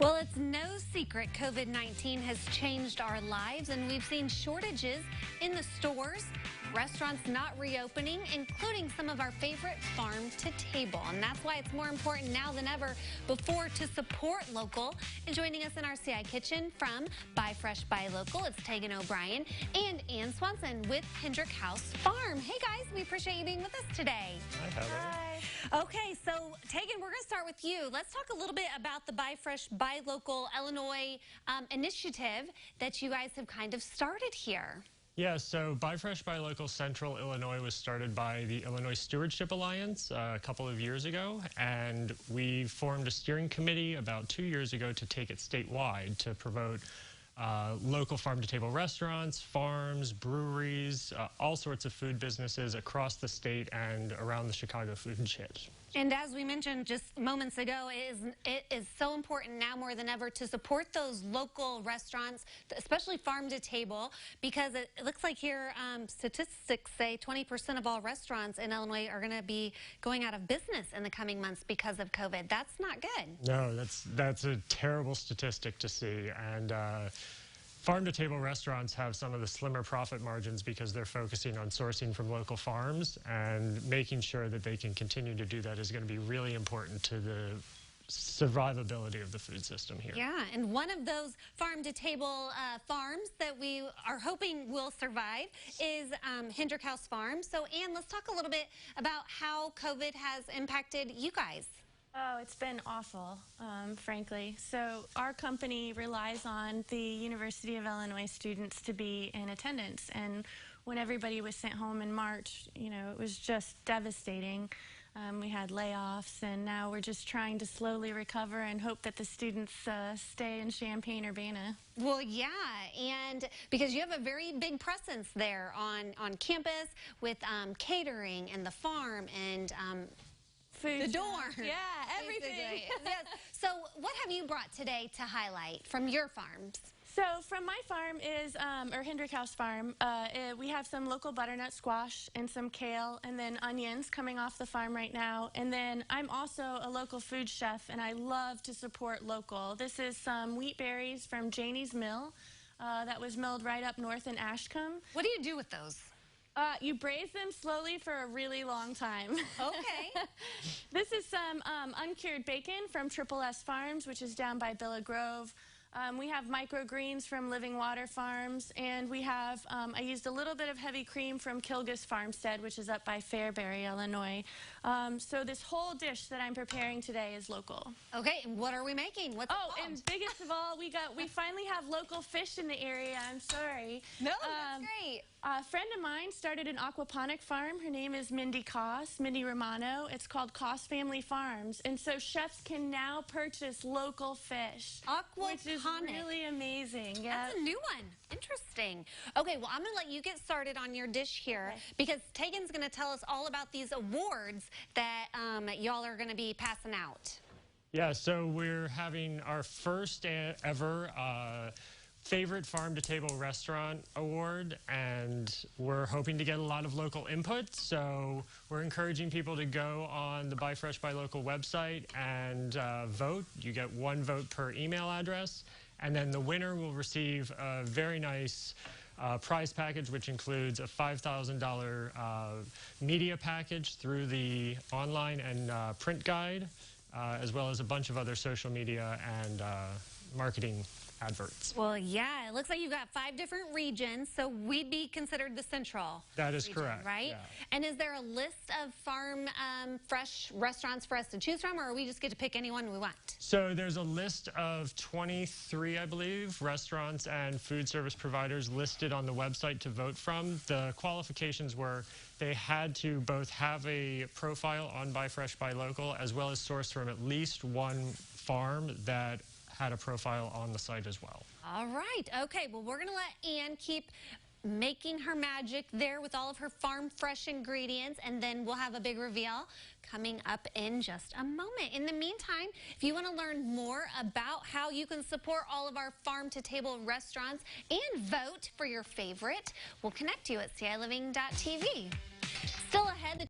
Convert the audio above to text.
Well, it's no secret COVID-19 has changed our lives, and we've seen shortages in the stores, restaurants not reopening, including some of our favorite farm to table. And that's why it's more important now than ever before to support local. And joining us in our CI kitchen from Buy Fresh, Buy Local, it's Tegan O'Brien and Ann Swanson with Hendrick House Farm. Hey guys, we appreciate you being with us today. Hi, Heather. Hi. Okay, so Tegan, we're going to start with you. Let's talk a little bit about the Buy Fresh, Buy Local Illinois initiative that you guys have kind of started here. Yeah, so Buy Fresh, Buy Local Central Illinois was started by the Illinois Stewardship Alliance a couple of years ago, and we formed a steering committee about 2 years ago to take it statewide to promote local farm-to-table restaurants, farms, breweries, all sorts of food businesses across the state and around the Chicago food chain. And as we mentioned just moments ago, it is so important now more than ever to support those local restaurants, especially farm-to-table, because it looks like here statistics say 20% of all restaurants in Illinois are going to be going out of business in the coming months because of COVID. That's not good. No, that's a terrible statistic to see. And farm-to-table restaurants have some of the slimmer profit margins because they're focusing on sourcing from local farms, and making sure that they can continue to do that is going to be really important to the survivability of the food system here. Yeah, and one of those farm-to-table farms that we are hoping will survive is Hendrick House Farm. So, Ann, let's talk a little bit about how COVID has impacted you guys. Oh, it's been awful, frankly. So our company relies on the University of Illinois students to be in attendance. And when everybody was sent home in March, you know, it was just devastating. We had layoffs, and now we're just trying to slowly recover and hope that the students stay in Champaign-Urbana. Well, yeah, and because you have a very big presence there on campus with catering and the farm and Food, the dorm. Yeah, everything. Yes. So what have you brought today to highlight from your farms? So from my farm is, or Hendrick House Farm, we have some local butternut squash and some kale and then onions coming off the farm right now. And then I'm also a local food chef, and I love to support local. This is some wheat berries from Janie's Mill that was milled right up north in Ashcombe. What do you do with those? You braise them slowly for a really long time. Okay. This is some uncured bacon from Triple S Farms, which is down by Billa Grove. We have microgreens from Living Water Farms, and we have, I used a little bit of heavy cream from Kilgus Farmstead, which is up by Fairbury, Illinois. So this whole dish that I'm preparing today is local. Okay, and what are we making? What's and biggest of all, we finally have local fish in the area. I'm sorry. No, that's great. A friend of mine started an aquaponic farm. Her name is Mindy Romano. It's called Koss Family Farms. And so chefs can now purchase local fish. Aquaponic. Which is really amazing. Yeah. That's a new one. Interesting. Okay, well, I'm going to let you get started on your dish here, because Tegan's going to tell us all about these awards that y'all are going to be passing out. Yeah, so we're having our first ever Favorite Farm-to-Table Restaurant Award, and we're hoping to get a lot of local input. So we're encouraging people to go on the Buy Fresh, Buy Local website and vote. You get one vote per email address, and then the winner will receive a very nice prize package, which includes a $5,000 media package through the online and print guide, as well as a bunch of other social media and marketing adverts. Well, yeah, it looks like you've got 5 different regions, so we'd be considered the central. That is region, correct. Right? Yeah. And is there a list of farm fresh restaurants for us to choose from, or we just get to pick anyone we want? So there's a list of 23, I believe, restaurants and food service providers listed on the website to vote from. The qualifications were they had to both have a profile on Buy Fresh, Buy Local, as well as source from at least one farm that had a profile on the site as well. All right. Okay. Well, we're going to let Ann keep making her magic there with all of her farm fresh ingredients, and then we'll have a big reveal coming up in just a moment. In the meantime, if you want to learn more about how you can support all of our farm-to-table restaurants and vote for your favorite, we'll connect you at CILiving.tv. Still ahead,